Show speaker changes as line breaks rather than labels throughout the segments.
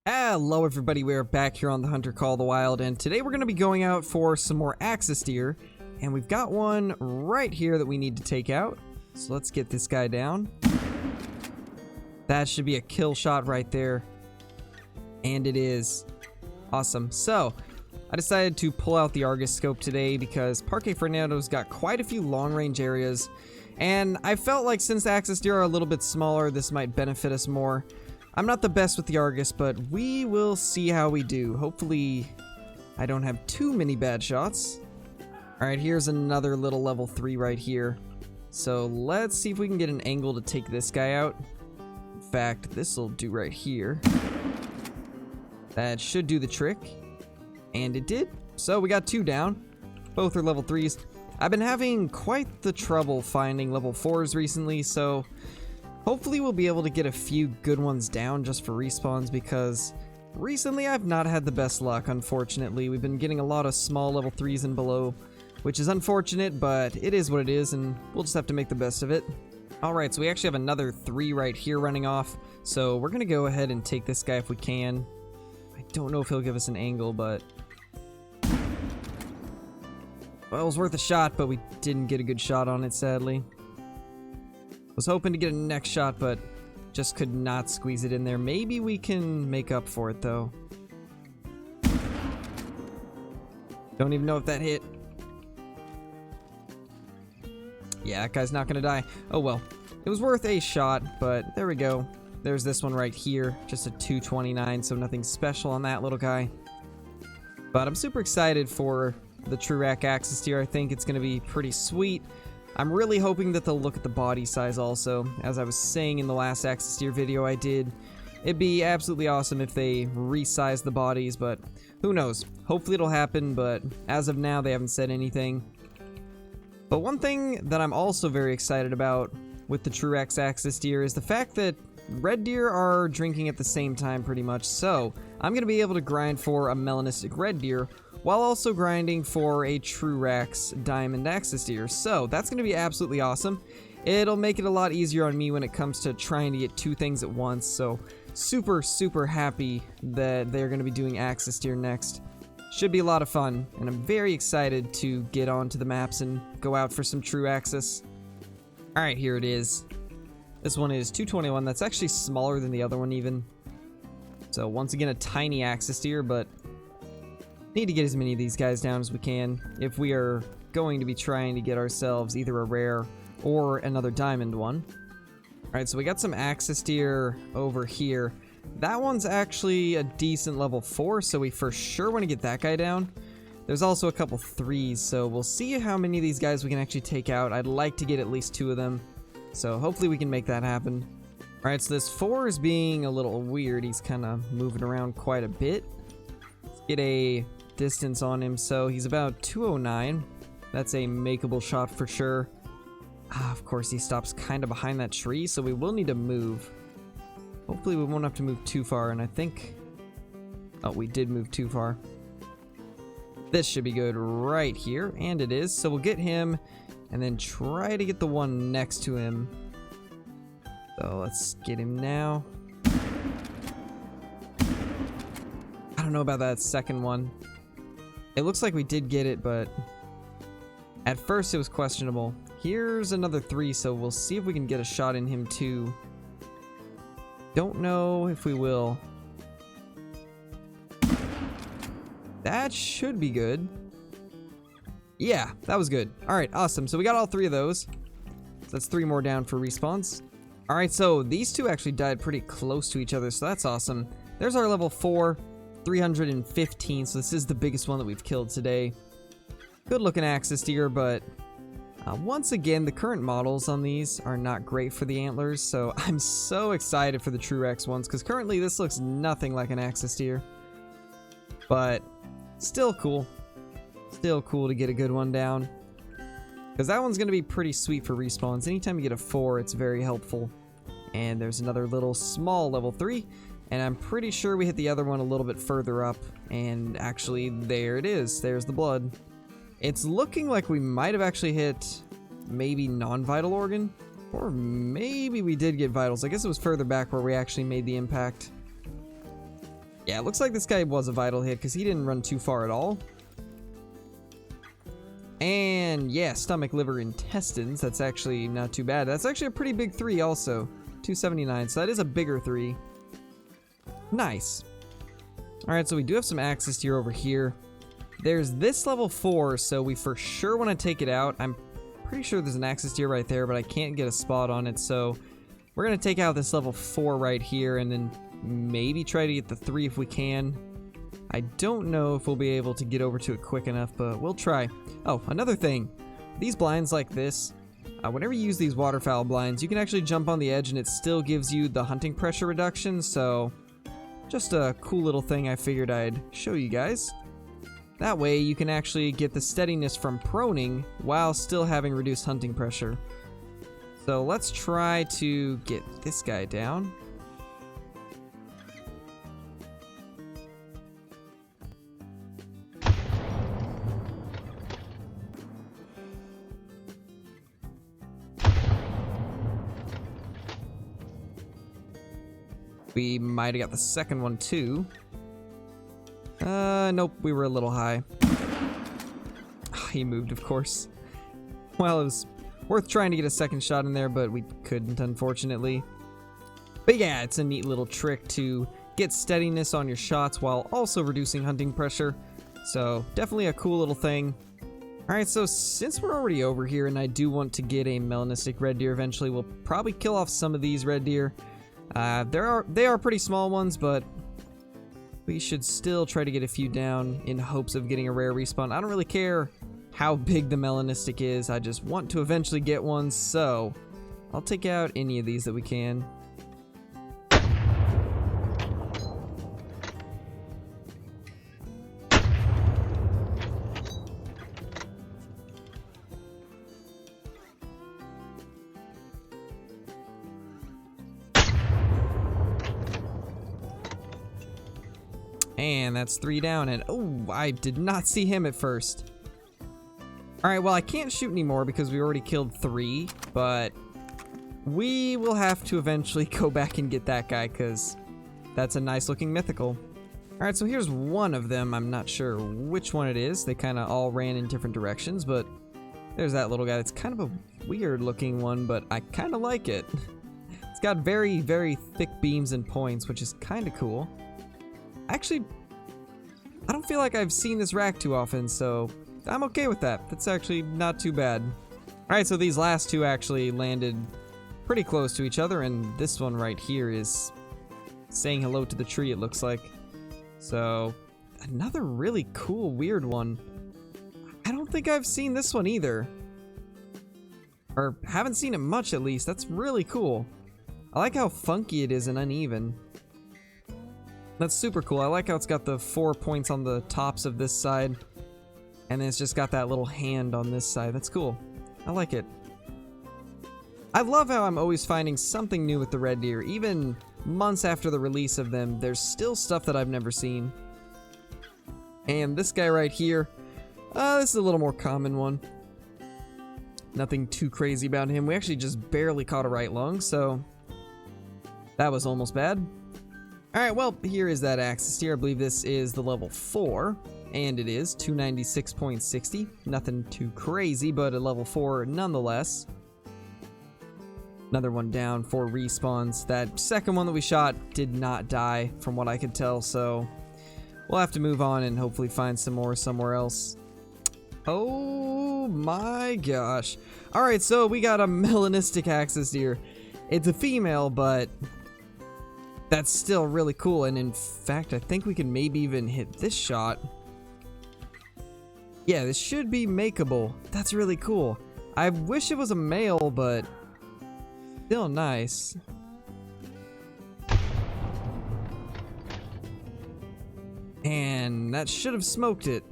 Hello everybody, we're back here on the Hunter Call of the Wild, and today we're going to be going out for some more Axis Deer, and we've got one right here that we need to take out. So let's get this guy down. That should be a kill shot right there. And it is. Awesome. So, I decided to pull out the Argus scope today because Parque Fernando's got quite a few long-range areas, and I felt like since Axis Deer are a little bit smaller, this might benefit us more. I'm not the best with the Argus, but we will see how we do. Hopefully, I don't have too many bad shots. Alright, here's another little level 3 right here. So let's see if we can get an angle to take this guy out. In fact, this will do right here. That should do the trick. And it did. So we got 2 down. Both are level 3s. I've been having quite the trouble finding level 4s recently, so hopefully we'll be able to get a few good ones down just for respawns, because recently I've not had the best luck, unfortunately. We've been getting a lot of small level 3s and below, which is unfortunate, but it is what it is, and we'll just have to make the best of it. Alright, so we actually have another 3 right here running off, so we're going to go ahead and take this guy if we can. I don't know if he'll give us an angle, but well, it was worth a shot, but we didn't get a good shot on it, sadly. Was hoping to get a next shot, but just could not squeeze it in there. Maybe we can make up for it, though. Don't even know if that hit. Yeah, that guy's not gonna die. Oh well. It was worth a shot, but there we go. There's this one right here. Just a 229, so nothing special on that little guy. But I'm super excited for the Truracs Axis Deer. I think it's gonna be pretty sweet. I'm really hoping that they'll look at the body size also. As I was saying in the last Axis Deer video I did, it'd be absolutely awesome if they resize the bodies, but who knows. Hopefully it'll happen, but as of now they haven't said anything. But one thing that I'm also very excited about with the Truracs Axis Deer is the fact that red deer are drinking at the same time pretty much, so I'm going to be able to grind for a Melanistic red deer while also grinding for a Truracs Diamond Axis Deer. So that's going to be absolutely awesome. It'll make it a lot easier on me when it comes to trying to get 2 things at once. So super happy that they're going to be doing Axis Deer next. Should be a lot of fun, and I'm very excited to get onto the maps and go out for some true Axis. Alright, here it is. This one is 221. That's actually smaller than the other one even. So once again, a tiny Axis Deer, but need to get as many of these guys down as we can if we are going to be trying to get ourselves either a rare or another diamond one. Alright, so we got some Axis Deer over here. That one's actually a decent level 4, so we for sure want to get that guy down. There's also a couple 3s, so we'll see how many of these guys we can actually take out. I'd like to get at least 2 of them, so hopefully we can make that happen. Alright, so this 4 is being a little weird. He's kind of moving around quite a bit. Let's get a distance on him, so he's about 209. That's a makeable shot for sure. Of course he stops kind of behind that tree, so we will need to move. Hopefully we won't have to move too far, and I think, oh, we did move too far. This should be good right here, and it is. So we'll get him and then try to get the one next to him. So let's get him now. I don't know about that second one. It looks like we did get it, but at first it was questionable. Here's another 3, so we'll see if we can get a shot in him too. Don't know if we will. That should be good. Yeah, that was good. Alright, awesome. So we got all 3 of those. So that's 3 more down for respawns. Alright, so these 2 actually died pretty close to each other, so that's awesome. There's our level 4. 315, so this is the biggest one that we've killed today. Good looking Axis Deer, but once again, the current models on these are not great for the antlers, so I'm so excited for the Truracs ones, because currently this looks nothing like an Axis Deer. But still cool. Still cool to get a good one down. Because that one's going to be pretty sweet for respawns. Anytime you get a 4, it's very helpful. And there's another little small level 3. And I'm pretty sure we hit the other one a little bit further up, and actually, there it is. There's the blood. It's looking like we might have actually hit maybe non-vital organ, or maybe we did get vitals. I guess it was further back where we actually made the impact. Yeah, it looks like this guy was a vital hit because he didn't run too far at all. And yeah, stomach, liver, intestines. That's actually not too bad. That's actually a pretty big 3 also. 279, so that is a bigger 3. Nice. Alright, so we do have some Axis Deer over here. There's this level 4, so we for sure want to take it out. I'm pretty sure there's an Axis Deer right there, but I can't get a spot on it, so we're going to take out this level 4 right here and then maybe try to get the 3 if we can. I don't know if we'll be able to get over to it quick enough, but we'll try. Oh, another thing. These blinds like this, whenever you use these waterfowl blinds, you can actually jump on the edge and it still gives you the hunting pressure reduction, so just a cool little thing I figured I'd show you guys. That way you can actually get the steadiness from proning while still having reduced hunting pressure. So let's try to get this guy down. We might have got the second one too. Nope, we were a little high. He moved, of course. Well, it was worth trying to get a second shot in there, but we couldn't, unfortunately. But yeah, it's a neat little trick to get steadiness on your shots while also reducing hunting pressure. So, definitely a cool little thing. Alright, so since we're already over here and I do want to get a melanistic red deer eventually, we'll probably kill off some of these red deer. They are pretty small ones, but we should still try to get a few down in hopes of getting a rare respawn. I don't really care how big the melanistic is, I just want to eventually get one, so I'll take out any of these that we can. And that's 3 down, and oh, I did not see him at first. Alright, well, I can't shoot anymore because we already killed 3, but we will have to eventually go back and get that guy because that's a nice looking mythical. Alright, so here's one of them. I'm not sure which one it is. They kind of all ran in different directions, but there's that little guy. It's kind of a weird looking one, but I kind of like it. It's got very, very thick beams and points, which is kind of cool. Actually, I don't feel like I've seen this rack too often, so I'm okay with that. That's actually not too bad. Alright, so these last two actually landed pretty close to each other, and this one right here is saying hello to the tree, it looks like. So, another really cool, weird one. I don't think I've seen this one either. Or haven't seen it much, at least. That's really cool. I like how funky it is and uneven. That's super cool. I like how it's got the 4 points on the tops of this side, and then it's just got that little hand on this side. That's cool. I like it. I love how I'm always finding something new with the red deer. Even months after the release of them, there's still stuff that I've never seen. And this guy right here, this is a little more common one. Nothing too crazy about him. We actually just barely caught a right lung, so that was almost bad. Alright, well, here is that Axis Deer. I believe this is the level 4, and it is 296.60. Nothing too crazy, but a level 4 nonetheless. Another one down for respawns. That second one that we shot did not die, from what I could tell, so we'll have to move on and hopefully find some more somewhere else. Oh my gosh. Alright, so we got a Melanistic Axis Deer. It's a female, but that's still really cool, and in fact, I think we can maybe even hit this shot. Yeah, this should be makeable. That's really cool. I wish it was a male, but still nice. And that should have smoked it.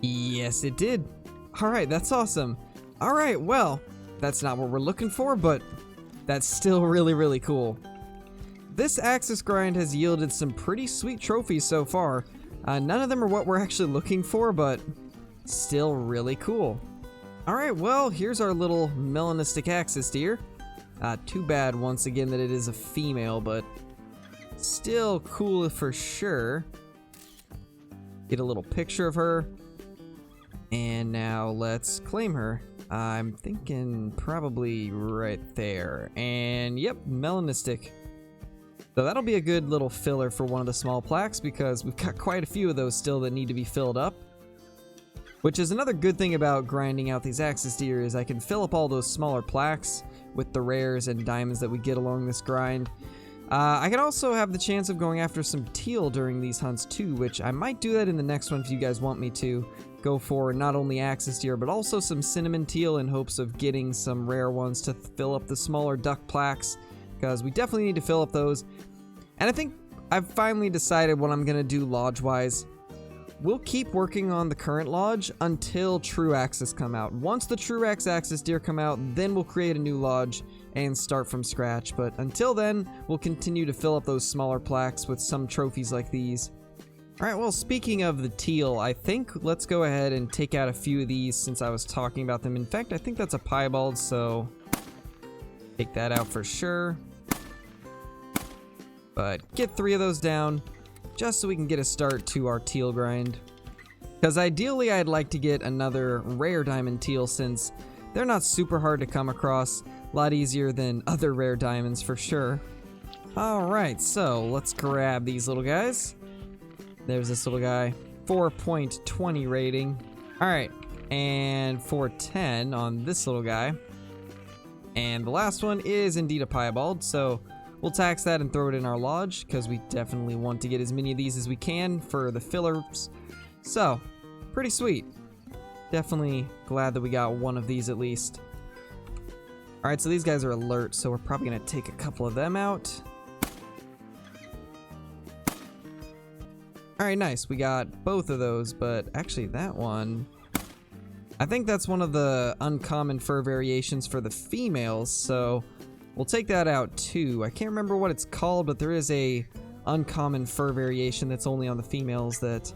Yes, it did. Alright, that's awesome. Alright, well, that's not what we're looking for, but that's still really, really cool. This Axis grind has yielded some pretty sweet trophies so far. None of them are what we're actually looking for, but still really cool. Alright, well, here's our little Melanistic Axis Deer. Too bad, once again, that it is a female, but still cool for sure. Get a little picture of her. And now let's claim her. I'm thinking probably right there. And yep, Melanistic. So that'll be a good little filler for one of the small plaques because we've got quite a few of those still that need to be filled up. Which is another good thing about grinding out these Axis Deer is I can fill up all those smaller plaques with the rares and diamonds that we get along this grind. I can also have the chance of going after some teal during these hunts too, which I might do that in the next one if you guys want me to. Go for not only Axis Deer, but also some Cinnamon Teal in hopes of getting some rare ones to fill up the smaller duck plaques, because we definitely need to fill up those. And I think I've finally decided what I'm going to do lodge-wise. We'll keep working on the current lodge until Truracs come out. Once the Truracs Axis Deer come out, then we'll create a new lodge and start from scratch. But until then, we'll continue to fill up those smaller plaques with some trophies like these. Alright, well, speaking of the teal, I think let's go ahead and take out a few of these since I was talking about them. In fact, I think that's a piebald, so take that out for sure. But get 3 of those down, just so we can get a start to our teal grind. Because ideally, I'd like to get another rare diamond teal since they're not super hard to come across. A lot easier than other rare diamonds for sure. Alright, so let's grab these little guys. There's this little guy, 4.20 rating. Alright, and 410 on this little guy. And the last one is indeed a piebald, so we'll tax that and throw it in our lodge, because we definitely want to get as many of these as we can for the fillers. So, pretty sweet. Definitely glad that we got one of these at least. Alright, so these guys are alert, so we're probably going to take a couple of them out. Alright, nice. We got both of those, but actually that one, I think that's one of the uncommon fur variations for the females, so we'll take that out too. I can't remember what it's called, but there is a uncommon fur variation that's only on the females that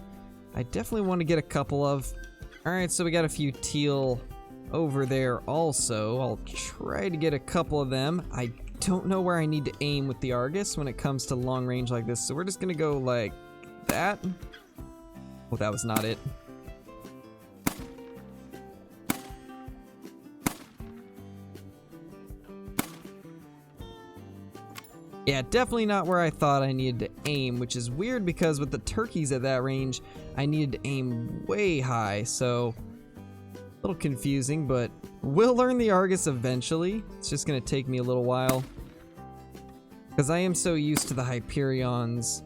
I definitely want to get a couple of. Alright, so we got a few teal over there also. I'll try to get a couple of them. I don't know where I need to aim with the Argus when it comes to long range like this, so we're just gonna go like that. Oh, that was not it. Yeah, definitely not where I thought I needed to aim, which is weird because with the turkeys at that range, I needed to aim way high, so a little confusing, but we'll learn the Argus eventually. It's just gonna take me a little while because I am so used to the Hyperion's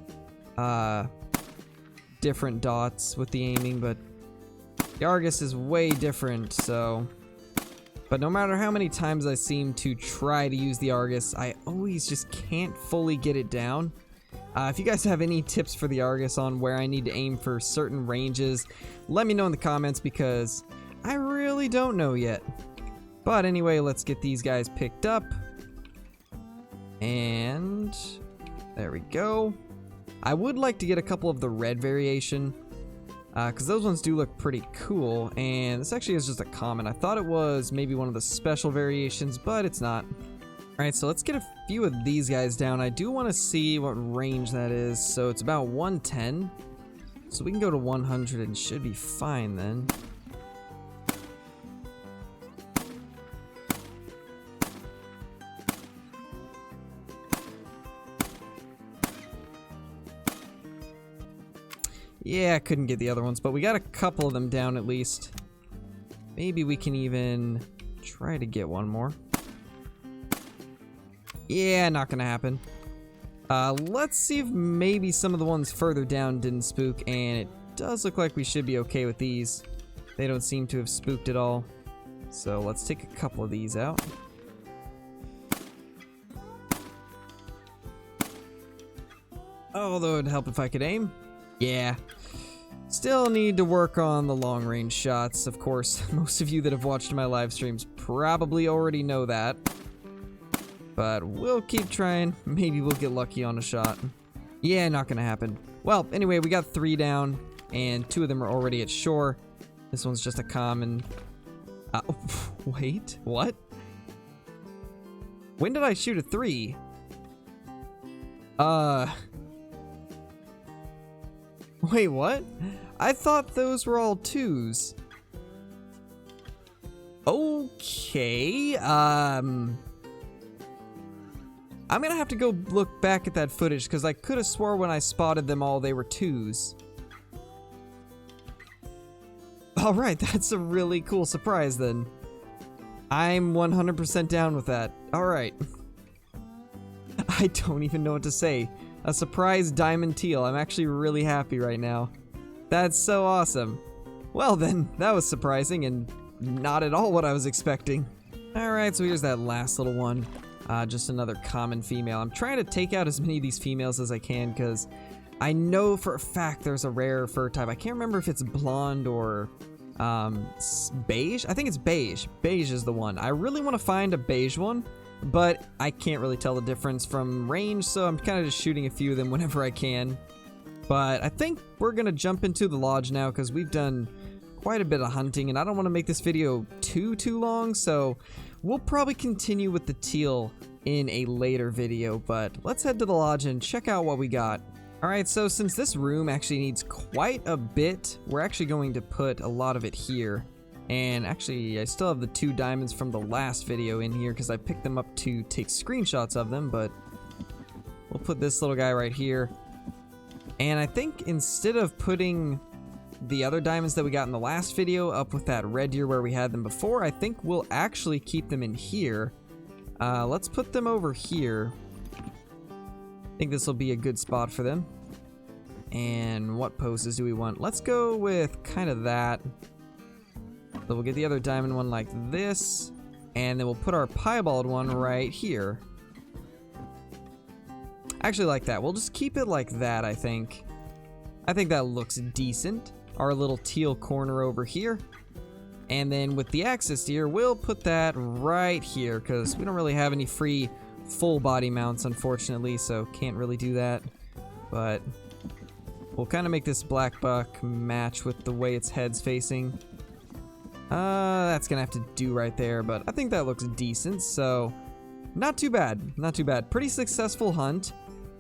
different dots with the aiming, but the Argus is way different, so. But no matter how many times I seem to try to use the Argus, I always just can't fully get it down. If you guys have any tips for the Argus on where I need to aim for certain ranges, let me know in the comments because I really don't know yet. But anyway, let's get these guys picked up. And there we go. I would like to get a couple of the red variation, because those ones do look pretty cool, and this actually is just a common. I thought it was maybe one of the special variations, but it's not. Alright, so let's get a few of these guys down. I do want to see what range that is, so it's about 110. So we can go to 100 and should be fine then. Yeah, I couldn't get the other ones, but we got a couple of them down at least. Maybe we can even try to get one more. Yeah, not gonna happen. Let's see if maybe some of the ones further down didn't spook, and it does look like we should be okay with these. They don't seem to have spooked at all. So let's take a couple of these out. Although it'd help if I could aim. Yeah. Still need to work on the long range shots, of course. Most of you that have watched my live streams probably already know that. But we'll keep trying. Maybe we'll get lucky on a shot. Yeah, not gonna happen. Well, anyway, we got 3 down, and 2 of them are already at shore. This one's just a common. Wait, what? When did I shoot a 3? Wait, what? I thought those were all 2s. Okay, I'm gonna have to go look back at that footage, because I could have swore when I spotted them all they were 2s. Alright, that's a really cool surprise then. I'm 100% down with that. Alright. I don't even know what to say. A surprise diamond teal. I'm actually really happy right now. That's so awesome. Well then, that was surprising and not at all what I was expecting. Alright, so here's that last little one. Just another common female. I'm trying to take out as many of these females as I can because I know for a fact there's a rare fur type. I can't remember if it's blonde or beige. I think it's beige. Beige is the one. I really want to find a beige one, but I can't really tell the difference from range, so I'm kind of just shooting a few of them whenever I can. But I think we're going to jump into the lodge now because we've done quite a bit of hunting, and I don't want to make this video too long, so we'll probably continue with the teal in a later video, but let's head to the lodge and check out what we got. Alright, so since this room actually needs quite a bit, we're actually going to put a lot of it here. And actually, I still have the 2 diamonds from the last video in here because I picked them up to take screenshots of them, but we'll put this little guy right here. And I think instead of putting the other diamonds that we got in the last video up with that red deer where we had them before, I think we'll actually keep them in here. Let's put them over here. I think this will be a good spot for them. And what poses do we want? Let's go with kind of that. So we'll get the other diamond one like this, and then we'll put our piebald one right here. Actually, like that. We'll just keep it like that, I think. I think that looks decent. Our little teal corner over here. And then with the Axis Deer, we'll put that right here, because we don't really have any free full body mounts, unfortunately, so can't really do that. But we'll kind of make this black buck match with the way its head's facing. That's gonna have to do right there, but I think that looks decent, so not too bad, not too bad. Pretty successful hunt.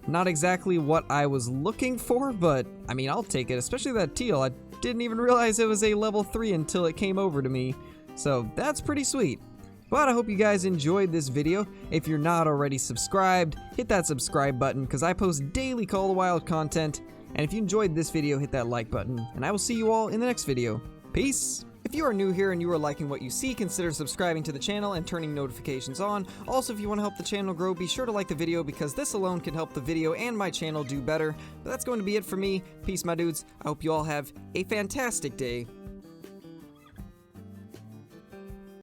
Not exactly what I was looking for, but I mean, I'll take it, especially that teal. I didn't even realize it was a level 3 until it came over to me, so that's pretty sweet. But I hope you guys enjoyed this video. If you're not already subscribed, hit that subscribe button because I post daily Call of the Wild content. And if you enjoyed this video, hit that like button, and I will see you all in the next video. Peace! If you are new here and you are liking what you see, consider subscribing to the channel and turning notifications on. Also, if you want to help the channel grow, be sure to like the video because this alone can help the video and my channel do better. But that's going to be it for me. Peace, my dudes. I hope you all have a fantastic day.